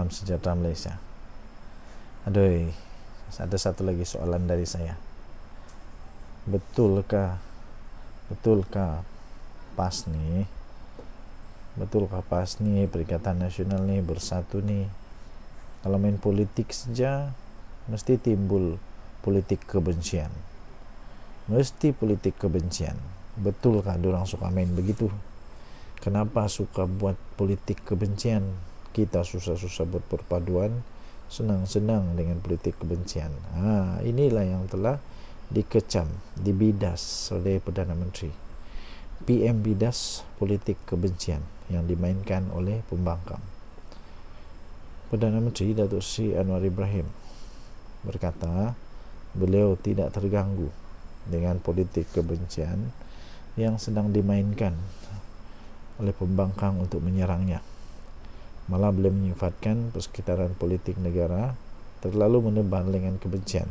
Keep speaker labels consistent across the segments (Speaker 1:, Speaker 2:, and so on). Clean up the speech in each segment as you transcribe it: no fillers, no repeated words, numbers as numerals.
Speaker 1: Salam sejahtera Malaysia. Aduh, ada satu lagi soalan dari saya. Betulkah PAS ni Perikatan Nasional ni bersatu ni, kalau main politik saja mesti timbul politik kebencian. Betulkah diorang suka main begitu? Kenapa suka buat politik kebencian? Kita susah-susah buat perpaduan, senang-senang dengan politik kebencian. Inilah yang telah dikecam, dibidas oleh Perdana Menteri. PM bidas politik kebencian yang dimainkan oleh pembangkang. Perdana Menteri Datuk Seri Anwar Ibrahim berkata beliau tidak terganggu dengan politik kebencian yang sedang dimainkan oleh pembangkang untuk menyerangnya. Malah beliau menyifatkan persekitaran politik negara terlalu menebal dengan kebencian,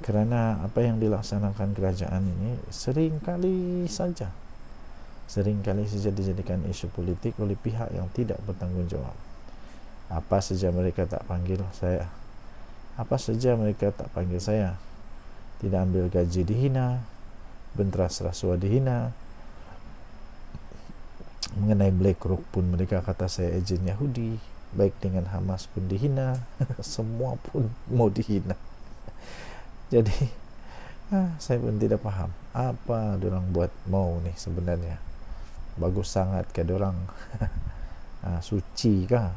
Speaker 1: kerana apa yang dilaksanakan kerajaan ini seringkali saja dijadikan isu politik oleh pihak yang tidak bertanggungjawab. Apa saja mereka tak panggil saya, tidak ambil gaji dihina, benteras rasuah dihina, mengenai BlackRock pun mereka kata saya ejen Yahudi, baik dengan Hamas pun dihina, semua pun mau dihina. Jadi saya pun tidak faham apa diorang buat mau ni sebenarnya. Bagus sangat ke diorang? Suci kah?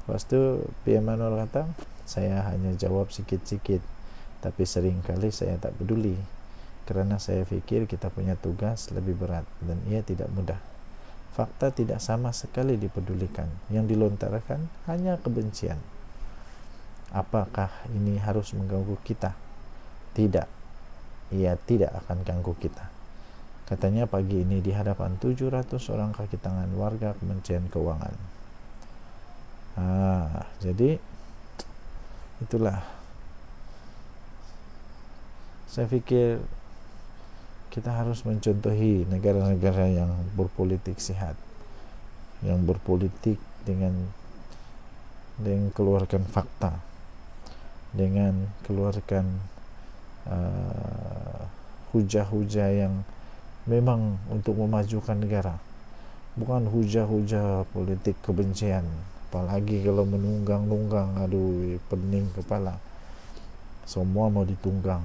Speaker 1: Lepas tu PM Anwar kata saya hanya jawab sikit-sikit, tapi seringkali saya tak peduli, kerana saya fikir kita punya tugas lebih berat dan ia tidak mudah. Fakta tidak sama sekali dipedulikan, yang dilontarkan hanya kebencian. Apakah ini harus mengganggu kita? Tidak, ia tidak akan ganggu kita, katanya pagi ini di hadapan 700 orang kaki tangan warga Kementerian Keuangan. Jadi itulah, saya fikir kita harus mencontohi negara-negara yang berpolitik sehat, yang berpolitik dengan keluarkan fakta, dengan keluarkan hujah-hujah yang memang untuk memajukan negara, bukan hujah-hujah politik kebencian. Apalagi kalau menunggang-nunggang, aduh, pening kepala, semua mau ditunggang.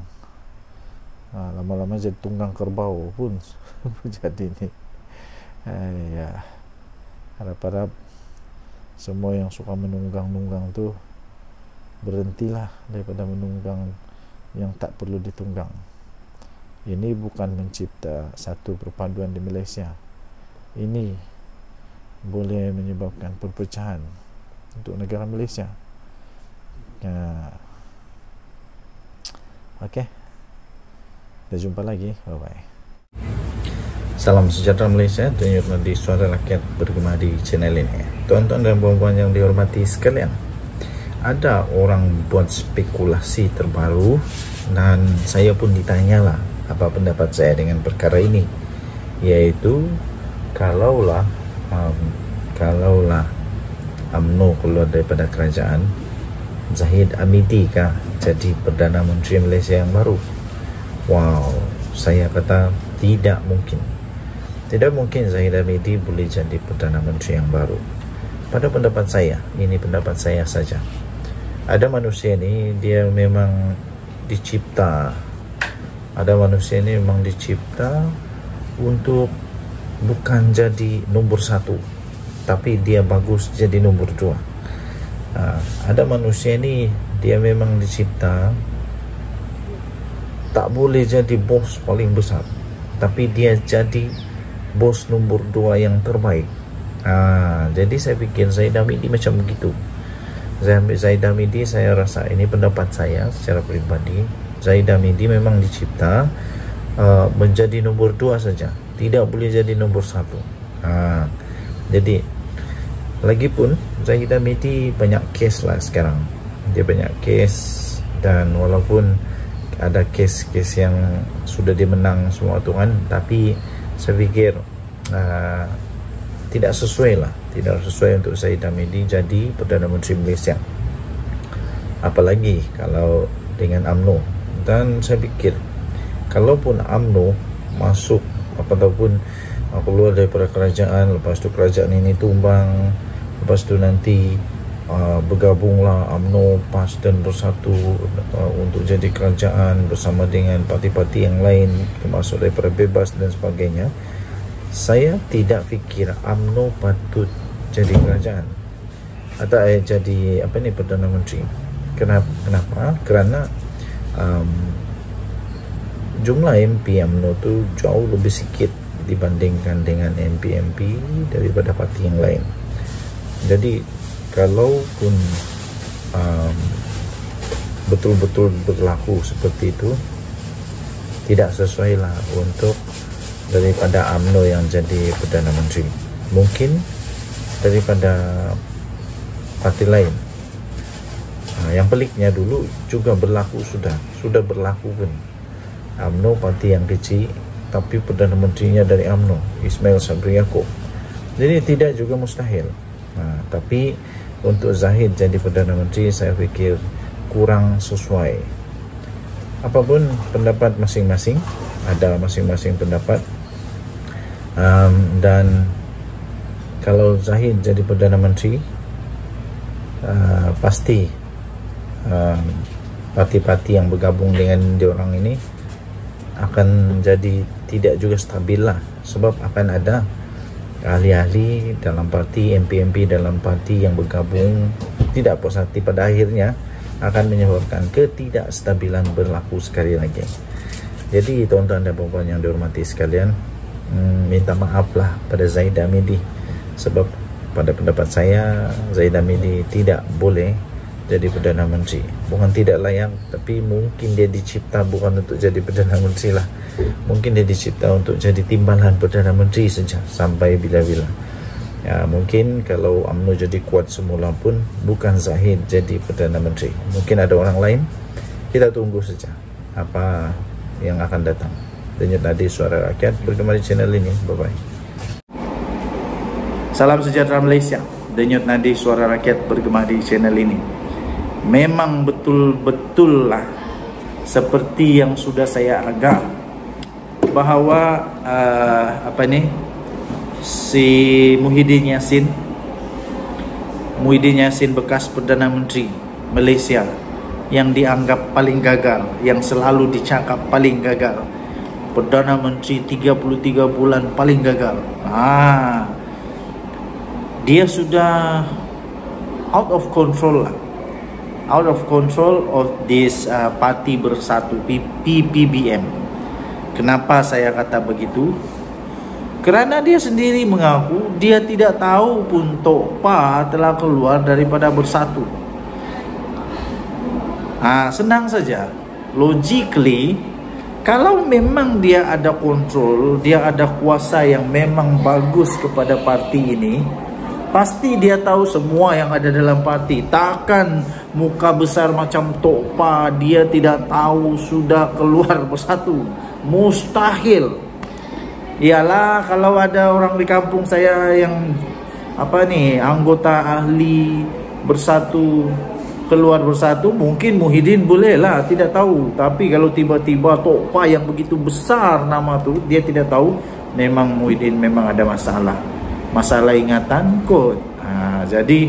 Speaker 1: Lama-lama jadi tunggang kerbau pun jadi ni. Harap-harap semua yang suka menunggang-nunggang tu berhentilah daripada menunggang yang tak perlu ditunggang. Ini bukan mencipta satu perpaduan di Malaysia. Ini boleh menyebabkan perpecahan untuk negara Malaysia. Okey, kita jumpa lagi. Bye-bye. Salam sejahtera Malaysia, tunjuk di suara rakyat bergema di channel ini. Tuan-tuan dan puan-puan yang dihormati sekalian, ada orang buat spekulasi terbaru dan saya pun ditanyalah apa pendapat saya dengan perkara ini, yaitu kalaulah UMNO keluar daripada kerajaan, Zahid Hamidi kah jadi Perdana Menteri Malaysia yang baru? Wow, saya kata tidak mungkin Zahid Hamidi boleh jadi Perdana Menteri yang baru. Pada pendapat saya, ini pendapat saya saja, ada manusia ni dia memang dicipta untuk bukan jadi nombor satu, tapi dia bagus jadi nombor dua. Ada manusia ni dia memang dicipta tak boleh jadi bos paling besar, tapi dia jadi bos nombor dua yang terbaik. Jadi saya fikir Zahid Hamidi macam begitu. Zahid Hamidi, saya rasa, ini pendapat saya secara pribadi, Zahid Hamidi memang dicipta menjadi nombor dua saja, tidak boleh jadi nombor satu. Jadi lagipun Zahid Hamidi banyak kes lah sekarang, dia banyak kes, dan walaupun ada kes-kes yang sudah dimenang semua tu kan, tapi saya fikir tidak sesuai lah tidak sesuai untuk Zahid Hamidi jadi Perdana Menteri Malaysia. Apalagi kalau dengan UMNO. Dan saya pikir kalaupun UMNO masuk ataupun keluar daripada kerajaan, lepas tu kerajaan ini tumbang, lepas tu nanti bergabunglah UMNO, PAS dan Bersatu untuk jadi kerajaan bersama dengan parti-parti yang lain termasuk daripada Bebas dan sebagainya. Saya tidak fikir UMNO patut jadi kerajaan atau jadi Perdana Menteri. Kenapa? Kerana jumlah MP UMNO tu jauh lebih sikit dibandingkan dengan MP-MP daripada parti yang lain. Jadi kalaupun betul-betul berlaku seperti itu, tidak sesuai lah untuk daripada UMNO yang jadi Perdana Menteri. Mungkin daripada parti lain. Yang peliknya dulu juga berlaku, sudah berlaku pun. UMNO parti yang kecil tapi Perdana Menterinya dari UMNO, Ismail Sabri Yaakob. Jadi tidak juga mustahil. Tapi untuk Zahid jadi Perdana Menteri, saya fikir kurang sesuai. Apapun pendapat masing-masing, ada masing-masing pendapat. Dan kalau Zahid jadi Perdana Menteri, pasti parti-parti yang bergabung dengan diorang ini akan jadi tidak juga stabil lah, sebab akan ada ahli-ahli dalam parti, MP-MP dalam parti yang bergabung tidak puas hati, pada akhirnya akan menyebabkan ketidakstabilan berlaku sekali lagi. Jadi tuan-tuan dan puan-puan yang dihormati sekalian, minta maaf lah pada Zahid Hamidi, sebab pada pendapat saya Zahid Hamidi tidak boleh jadi Perdana Menteri. Bukan tidak layak, tapi mungkin dia dicipta bukan untuk jadi Perdana Menteri lah. Mungkin dia dicipta untuk jadi timbalan Perdana Menteri saja sampai bila-bila. Mungkin kalau UMNO jadi kuat semula pun bukan Zahid jadi Perdana Menteri. Mungkin ada orang lain. Kita tunggu saja apa yang akan datang. Denyut Nadi Suara Rakyat bergema di channel ini. Bye-bye. Salam sejahtera Malaysia. Denyut Nadi Suara Rakyat bergema di channel ini. Memang betul-betul lah seperti yang sudah saya agak, bahawa si Muhyiddin Yassin bekas Perdana Menteri Malaysia yang dianggap paling gagal, yang selalu dicakap paling gagal, Perdana Menteri 33 bulan paling gagal. Dia sudah out of control of this parti Bersatu, PPBM. Kenapa saya kata begitu? Kerana dia sendiri mengaku dia tidak tahu pun Tok Pa telah keluar daripada Bersatu. Senang saja. Logically, kalau memang dia ada kontrol, dia ada kuasa yang memang bagus kepada parti ini, pasti dia tahu semua yang ada dalam parti. Takkan muka besar macam Tok Pa dia tidak tahu sudah keluar Bersatu. Mustahil. Ialah kalau ada orang di kampung saya yang anggota ahli Bersatu keluar Bersatu, mungkin Muhyiddin boleh lah tidak tahu. Tapi kalau tiba-tiba Tok Pa yang begitu besar nama tu dia tidak tahu, memang Muhyiddin memang ada masalah ingatan kot. Jadi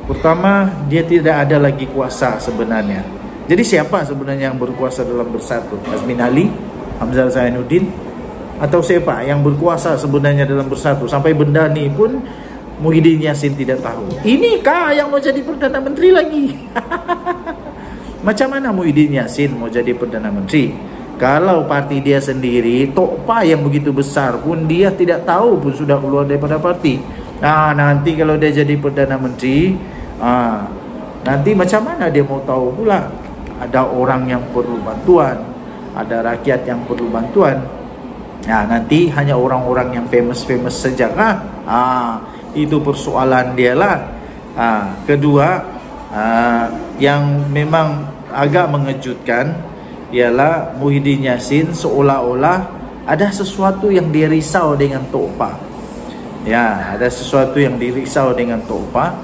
Speaker 1: pertama, dia tidak ada lagi kuasa sebenarnya. Jadi siapa sebenarnya yang berkuasa dalam Bersatu? Azmin Ali, Hamzah Zainuddin, atau siapa yang berkuasa sebenarnya dalam Bersatu? Sampai benda ni pun Muhyiddin Yassin tidak tahu. Inikah yang mau jadi Perdana Menteri lagi? Macam mana Muhyiddin Yassin mau jadi Perdana Menteri kalau parti dia sendiri, Tok Pa yang begitu besar pun dia tidak tahu pun sudah keluar daripada parti? Nanti kalau dia jadi Perdana Menteri, nanti macam mana dia mau tahu pula? Ada orang yang perlu bantuan, ada rakyat yang perlu bantuan. Nanti hanya orang-orang yang famous saja kah? Itu persoalan dia lah. Kedua, yang memang agak mengejutkan ialah Muhyiddin Yassin seolah-olah ada sesuatu yang dia risau dengan Tok Pa. Ya, ada sesuatu yang dirisau dengan Tok Pa,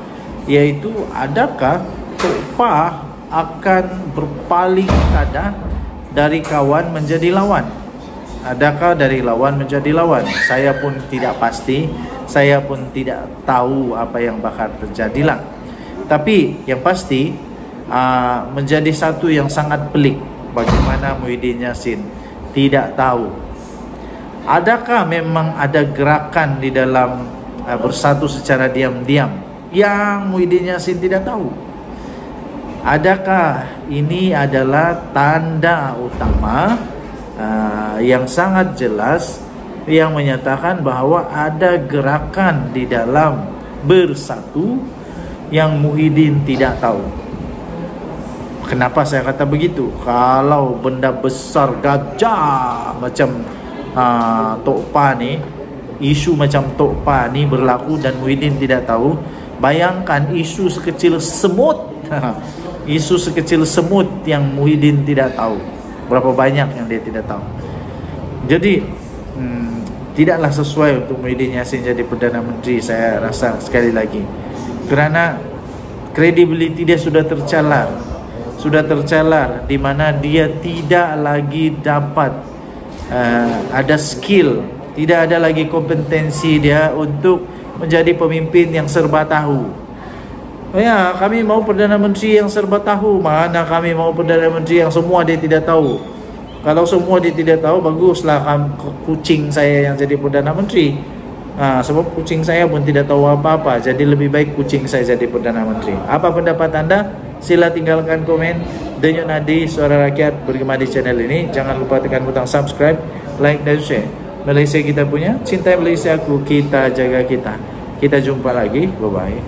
Speaker 1: yaitu adakah Tok Pa akan berpaling kada dari kawan menjadi lawan? Adakah dari lawan menjadi lawan? Saya pun tidak pasti, saya pun tidak tahu apa yang bakal terjadilah. Tapi yang pasti menjadi satu yang sangat pelik bagaimana Muhyiddin Yassin tidak tahu. Adakah memang ada gerakan di dalam bersatu secara diam-diam yang Muhyiddin Yassin tidak tahu? Adakah ini adalah tanda utama yang sangat jelas yang menyatakan bahwa ada gerakan di dalam bersatu yang Muhyiddin tidak tahu? Kenapa saya kata begitu? Kalau benda besar gajah macam Tok Pa ni, isu macam Tok Pa ni berlaku dan Muhyiddin tidak tahu, bayangkan isu sekecil semut isu sekecil semut yang Muhyiddin tidak tahu, berapa banyak yang dia tidak tahu. Jadi tidaklah sesuai untuk Muhyiddin Yassin jadi Perdana Menteri, saya rasa sekali lagi, kerana kredibiliti dia sudah tercalar di mana dia tidak lagi dapat ada skill, tidak ada lagi kompetensi dia untuk menjadi pemimpin yang serba tahu. Ya, kami mau Perdana Menteri yang serba tahu. Mana kami mau Perdana Menteri yang semua dia tidak tahu. Kalau semua dia tidak tahu, baguslah kucing saya yang jadi Perdana Menteri. Sebab kucing saya pun tidak tahu apa-apa, jadi lebih baik kucing saya jadi Perdana Menteri. Apa pendapat anda? Sila tinggalkan komen. Denyut Nadi Suara Rakyat bergema di channel ini. Jangan lupa tekan butang subscribe, like dan share. Malaysia kita punya, cintai Malaysia aku, kita jaga kita. Kita jumpa lagi, bye-bye.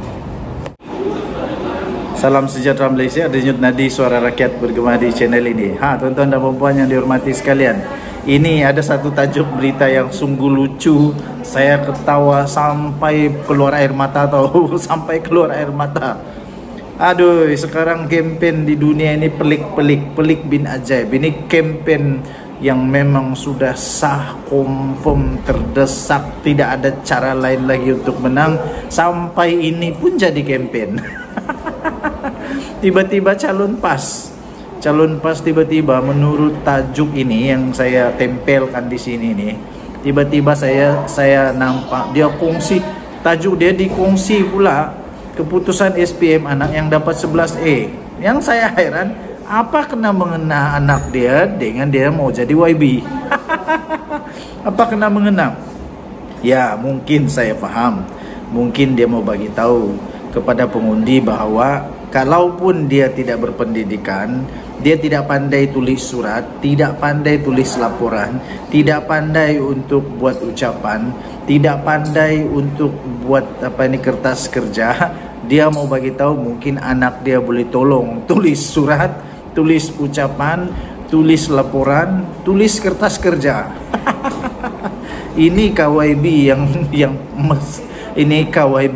Speaker 1: Salam sejahtera Malaysia, Denyut Nadi Suara Rakyat bergema di channel ini. Tuan-tuan dan puan yang dihormati sekalian, ini ada satu tajuk berita yang sungguh lucu. Saya ketawa sampai keluar air mata tahu, sampai keluar air mata. Aduh, sekarang kempen di dunia ini pelik bin ajaib. Ini kempen yang memang sudah sah, confirm, terdesak, tidak ada cara lain lagi untuk menang. Sampai ini pun jadi kempen. Tiba-tiba calon pas tiba-tiba menurut tajuk ini yang saya tempelkan di sini nih. Tiba-tiba saya nampak dia kongsi, tajuk dia dikongsi pula keputusan SPM anak yang dapat 11A. Yang saya heran, apa kena mengena anak dia dengan dia mau jadi YB? Apa kena mengena? Ya, mungkin saya faham. Mungkin dia mau bagi tahu kepada pengundi bahawa kalaupun dia tidak berpendidikan, dia tidak pandai tulis surat, tidak pandai tulis laporan, tidak pandai untuk buat ucapan, tidak pandai untuk buat kertas kerja, dia mau bagi tahu mungkin anak dia boleh tolong tulis surat, tulis ucapan, tulis laporan, tulis kertas kerja. Ini KYB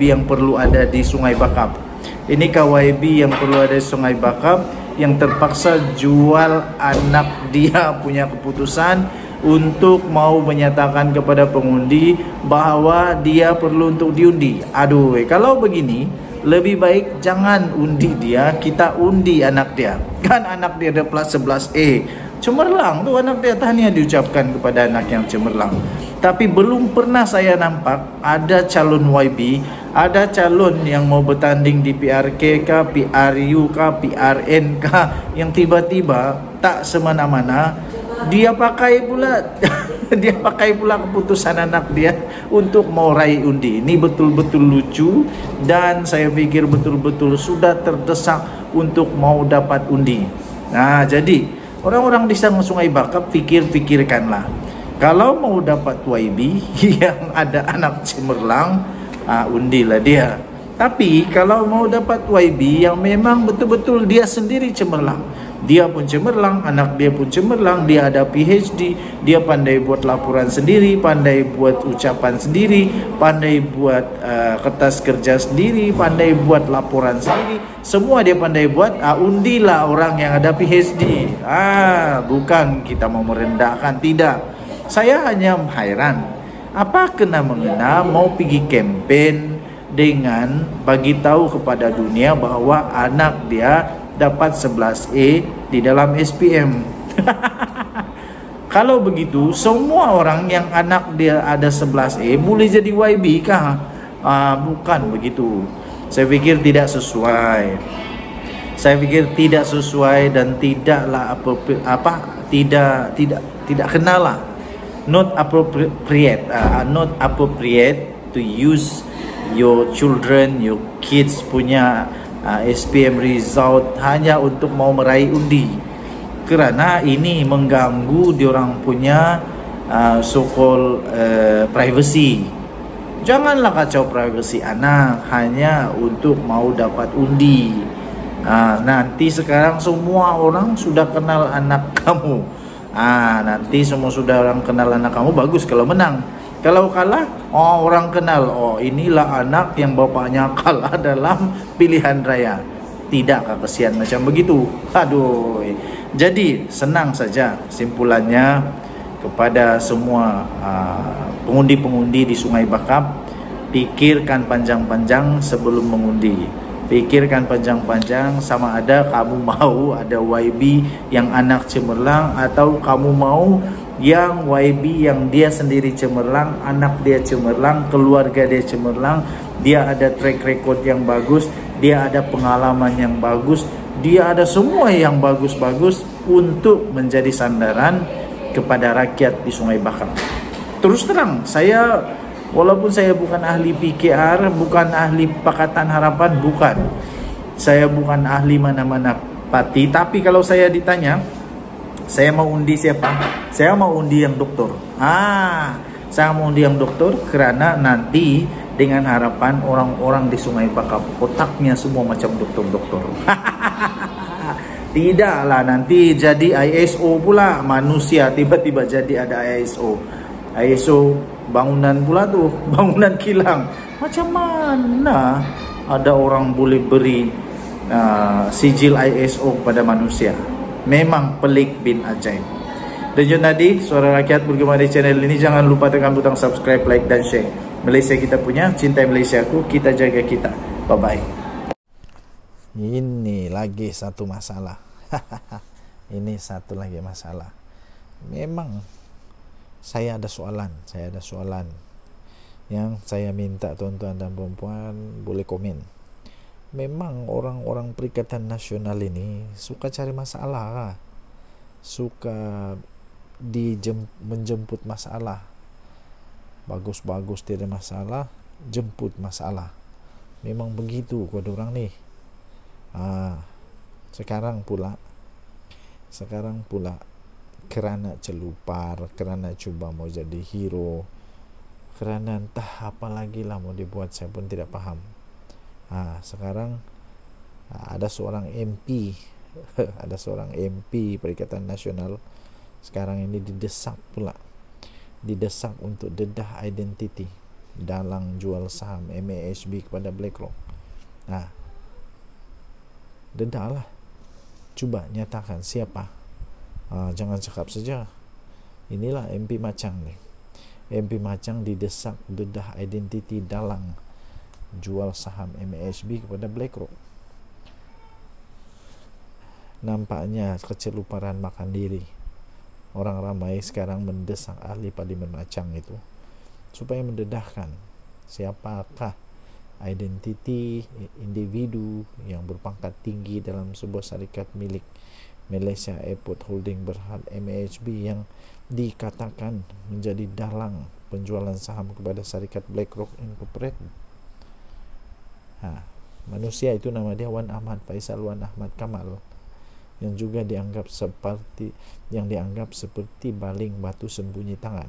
Speaker 1: yang perlu ada di Sungai Bakap. Ini KYB yang perlu ada di Sungai Bakap, yang terpaksa jual anak dia punya keputusan untuk mau menyatakan kepada pengundi bahawa dia perlu untuk diundi. Aduh, kalau begini lebih baik jangan undi dia, kita undi anak dia. Kan anak dia ada plus 11A. Cemerlang tu anak dia, tahniah diucapkan kepada anak yang cemerlang. Tapi belum pernah saya nampak ada calon YB, ada calon yang mau bertanding di PRK kah, PRU kah, PRN kah, yang tiba-tiba tak semena-mana dia pakai pula dia pakai pula keputusan anak dia untuk mau raih undi. Ini betul-betul lucu dan saya pikir betul-betul sudah terdesak untuk mau dapat undi. Nah, jadi orang-orang di Sungai Bakap pikirkanlah, kalau mau dapat YB yang ada anak cemerlang, undilah dia. Tapi kalau mau dapat YB yang memang betul-betul dia sendiri cemerlang, dia pun cemerlang, anak dia pun cemerlang, dia ada PhD, dia pandai buat laporan sendiri, pandai buat ucapan sendiri, pandai buat kertas kerja sendiri, pandai buat laporan sendiri, semua dia pandai buat. Undilah orang yang ada PhD. Bukan kita mau merendahkan, tidak. Saya hanya heran,
Speaker 2: Apa kena mengena mau pergi campaign dengan bagi tahu kepada dunia bahwa anak dia dapat 11A di dalam SPM. Kalau begitu, semua orang yang anak dia ada 11A boleh jadi YB kah? Bukan begitu. Saya pikir tidak sesuai. Saya pikir tidak sesuai dan tidaklah tidak kenalah. Not appropriate to use your children, your kids punya SPM result hanya untuk mau meraih undi, kerana ini mengganggu diorang punya so-called privacy. Janganlah kacau privacy anak hanya untuk mau dapat undi. Nanti sekarang semua orang sudah kenal anak kamu. Nanti semua sudah orang kenal anak kamu, bagus kalau menang. Kalau kalah, orang kenal, inilah anak yang bapaknya kalah dalam pilihan raya. Tidakkah kesian macam begitu? Aduh. Jadi senang saja simpulannya kepada semua pengundi-pengundi di Sungai Bakap, pikirkan panjang-panjang sebelum mengundi. Pikirkan panjang-panjang sama ada kamu mau ada YB yang anak cemerlang, atau kamu mau yang YB yang dia sendiri cemerlang, anak dia cemerlang, keluarga dia cemerlang, dia ada track record yang bagus, dia ada pengalaman yang bagus, dia ada semua yang bagus-bagus untuk menjadi sandaran kepada rakyat di Sungai Bakap. Terus terang, saya walaupun saya bukan ahli PKR, bukan ahli Pakatan Harapan, bukan. Saya bukan ahli mana-mana parti, tapi kalau saya ditanya, saya mau undi siapa? Saya mau undi yang doktor. Saya mau undi yang doktor kerana nanti dengan harapan orang-orang di Sungai Bakap otaknya semua macam doktor-doktor. Tidaklah nanti jadi ISO pula, manusia tiba-tiba jadi ada ISO. ISO bangunan pula tuh, bangunan kilang. Macam mana ada orang boleh beri sijil ISO pada manusia? Memang pelik bin ajaib. Dan jom tadi, Suara Rakyat bergema di channel ini. Jangan lupa tekan butang subscribe, like dan share. Malaysia kita punya, cintai Malaysia aku, kita jaga kita. Bye-bye.
Speaker 1: Ini lagi satu masalah. Ini satu lagi masalah. Memang saya ada soalan yang saya minta tuan-tuan dan puan-puan boleh komen. Memang orang-orang Perikatan Nasional ini suka cari masalah, suka menjemput masalah. Bagus-bagus tidak masalah, jemput masalah. Memang begitu kode orang nih. Sekarang pula kerana celupar, kerana cuba mau jadi hero, kerana entah apa lagi lah mau dibuat, saya pun tidak paham. Sekarang ada seorang MP ada seorang MP Perikatan Nasional sekarang ini didesak untuk dedah identiti dalam jual saham MAHB kepada BlackRock. Dedahlah, cuba nyatakan siapa. Jangan cakap saja. Inilah MP Macang nih. MP Macang didesak dedah identiti dalang jual saham MAHB kepada BlackRock. Nampaknya keceluparan makan diri. Orang ramai sekarang mendesak ahli Parlimen Macang itu supaya mendedahkan siapakah identiti individu yang berpangkat tinggi dalam sebuah syarikat milik Malaysia Airport Holding Berhad MAHB yang dikatakan menjadi dalang penjualan saham kepada syarikat BlackRock Incorporated. Manusia itu nama dia Wan Ahmad Faisal Wan Ahmad Kamal, yang juga dianggap seperti baling batu sembunyi tangan.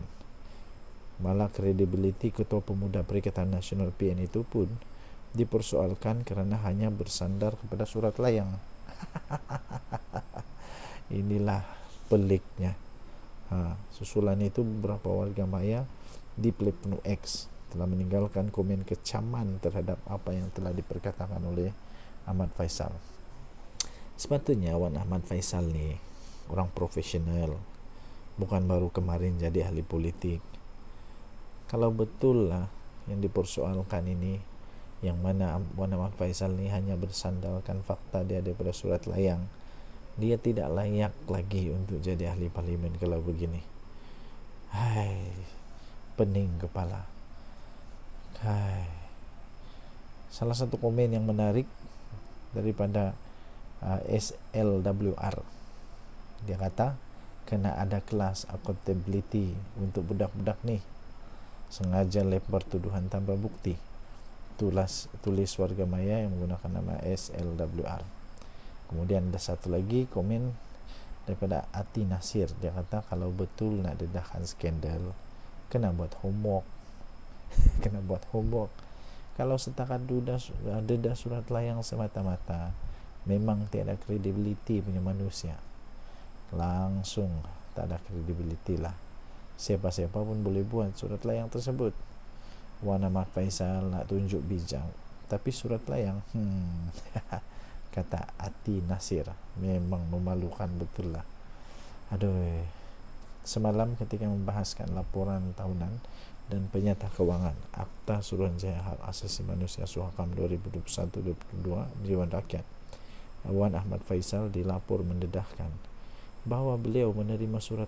Speaker 1: Malah kredibiliti Ketua Pemuda Perikatan Nasional PN itu pun dipersoalkan kerana hanya bersandar kepada surat layang. Inilah peliknya. Susulan itu beberapa warga maya di Plebnu X telah meninggalkan komen kecaman terhadap apa yang telah diperkatakan oleh Ahmad Faisal. Sepatutnya Wan Ahmad Faisal ni orang profesional, bukan baru kemarin jadi ahli politik. Kalau betul lah yang dipersoalkan ini, yang mana Wan Ahmad Faisal ni hanya bersandalkan fakta dia daripada surat layang, dia tidak layak lagi untuk jadi ahli parlimen kalau begini. Hai, pening kepala. Hai. Salah satu komen yang menarik daripada SLWR, dia kata kena ada kelas accountability untuk budak-budak ni, sengaja lempar tuduhan tanpa bukti. Tulis warga maya yang menggunakan nama SLWR. Kemudian ada satu lagi komen daripada Ati Nasir, dia kata kalau betul nak dedahkan skandal, kena buat homework. Kena buat homework. Kalau setakat dedah surat layang semata-mata, memang tiada kredibiliti punya manusia, langsung tak ada kredibiliti lah. Siapa-siapa pun boleh buat surat layang tersebut. Wan Ahmad Faisal nak tunjuk bijak, tapi surat layang kata Ati Nasir, memang memalukan betul lah. Aduh. Semalam ketika membahaskan laporan tahunan dan penyata kewangan Akta Suruhanjaya Hak Asasi Manusia Suhakam 2021-2022 Dewan Rakyat, Wan Ahmad Faisal dilapor mendedahkan bahawa beliau menerima surat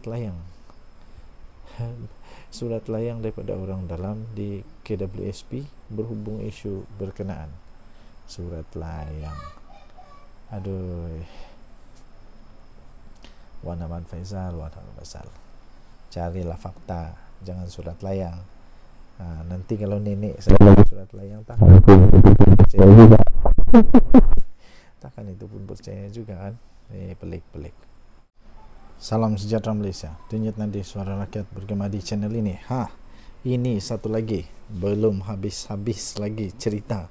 Speaker 1: layang daripada orang dalam di KWSP berhubung isu berkenaan. Surat layang. Aduh. Wan Ahmad Faisal, carilah fakta, jangan surat layang. Nanti kalau nenek saya surat layang, takkan itu pun percaya juga kan. Pelik. Salam sejahtera Malaysia. Tunjuk nanti Suara Rakyat bergema di channel ini. Ini satu lagi, belum habis lagi cerita.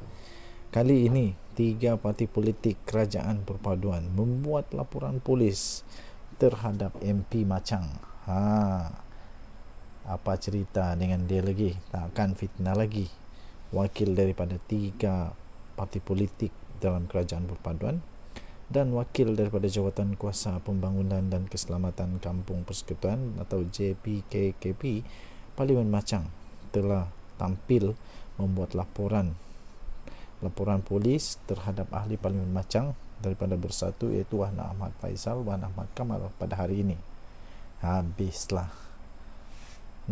Speaker 1: Kali ini 3 parti politik kerajaan perpaduan membuat laporan polis terhadap MP Machang. Apa cerita dengan dia lagi? Takkan fitnah lagi. Wakil daripada 3 parti politik dalam kerajaan perpaduan dan wakil daripada Jawatan Kuasa Pembangunan dan Keselamatan Kampung Persekutuan atau JPKKP Parlimen Machang telah tampil membuat laporan polis terhadap ahli Parlimen Machang daripada Bersatu, iaitu Wan Ahmad Faisal, Wan Ahmad Kamal pada hari ini. Habislah.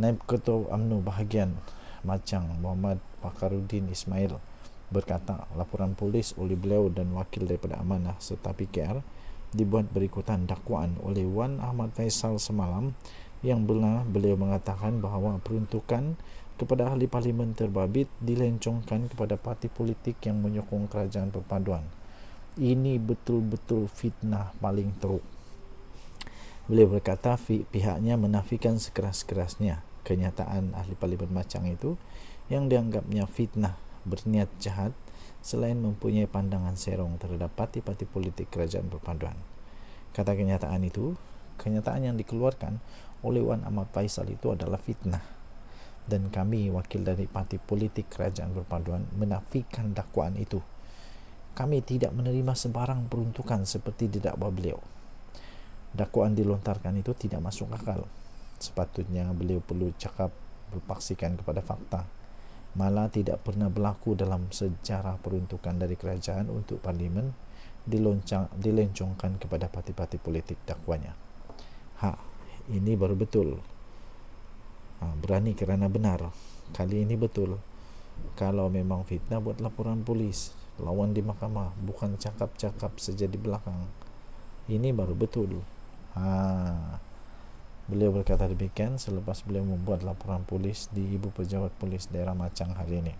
Speaker 1: Naib Ketua UMNO bahagian Machang Muhammad Fakhruddin Ismail berkata laporan polis oleh beliau dan wakil daripada Amanah serta PKR dibuat berikutan dakwaan oleh Wan Ahmad Faisal semalam, yang beliau mengatakan bahawa peruntukan kepada ahli parlimen terbabit dilencongkan kepada parti politik yang menyokong kerajaan perpaduan. Ini betul-betul fitnah paling teruk. Beliau berkata pihaknya menafikan sekeras-kerasnya kenyataan ahli parlimen Machang itu yang dianggapnya fitnah, berniat jahat, selain mempunyai pandangan serong terhadap parti-parti politik kerajaan perpaduan. Kata kenyataan yang dikeluarkan oleh Wan Ahmad Faisal itu adalah fitnah, dan kami wakil dari parti politik kerajaan perpaduan menafikan dakwaan itu. Kami tidak menerima sebarang peruntukan seperti didakwa beliau. Dakwaan dilontarkan itu tidak masuk akal. Sepatutnya beliau perlu cakap berpaksikan kepada fakta. Malah tidak pernah berlaku dalam sejarah peruntukan dari kerajaan untuk parlimen dilencongkan kepada parti-parti politik dakwanya. Ini baru betul. Berani kerana benar. Kali ini betul. Kalau memang fitnah, buat laporan polis, lawan di mahkamah, bukan cakap-cakap saja di belakang. Ini baru betul. Beliau berkata demikian selepas beliau membuat laporan polis di Ibu Pejabat Polis Daerah Machang hari ini.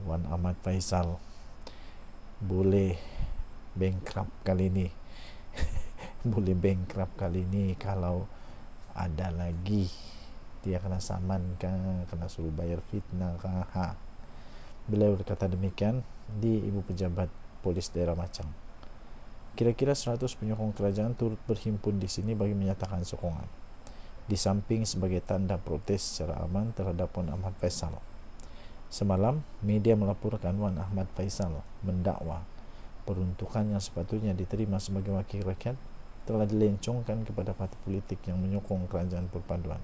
Speaker 1: Wan Ahmad Faisal boleh bankrupt kali ini. Boleh bankrupt kali ini kalau ada lagi dia kena saman kah, kena suruh bayar fitnah kah. Beliau berkata demikian di Ibu Pejabat Polis Daerah Machang. Kira-kira 100 penyokong kerajaan turut berhimpun di sini bagi menyatakan sokongan, di samping sebagai tanda protes secara aman terhadap Wan Ahmad Faisal. Semalam, media melaporkan Wan Ahmad Faisal mendakwa peruntukan yang sepatutnya diterima sebagai wakil rakyat telah dilencongkan kepada parti politik yang menyokong kerajaan perpaduan.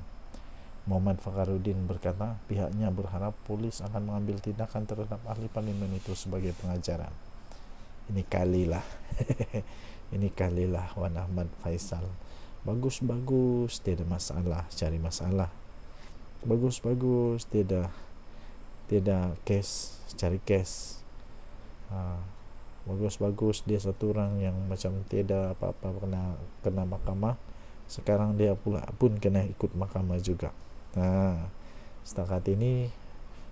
Speaker 1: Muhammad Fakharuddin berkata pihaknya berharap polis akan mengambil tindakan terhadap ahli parlimen itu sebagai pengajaran. Ini kalilah ini kalilah Wan Ahmad Faisal. Bagus-bagus, tidak masalah, cari masalah. Bagus-bagus, tidak case, cari case. Bagus-bagus, dia satu orang yang macam tidak apa-apa kena mahkamah. Sekarang dia pula pun kena ikut mahkamah juga. Setakat ini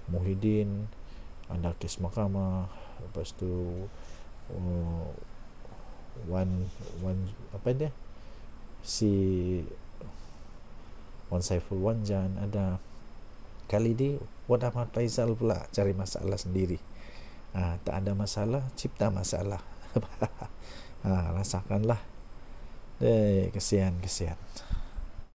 Speaker 1: Muhyiddin ada kes mahkamah, lepas tu si Wan Saiful Wanjan ada. Kali ini Wan Ahmad Faisal pula cari masalah sendiri. Tak ada masalah, cipta masalah. Rasakanlah. Kesian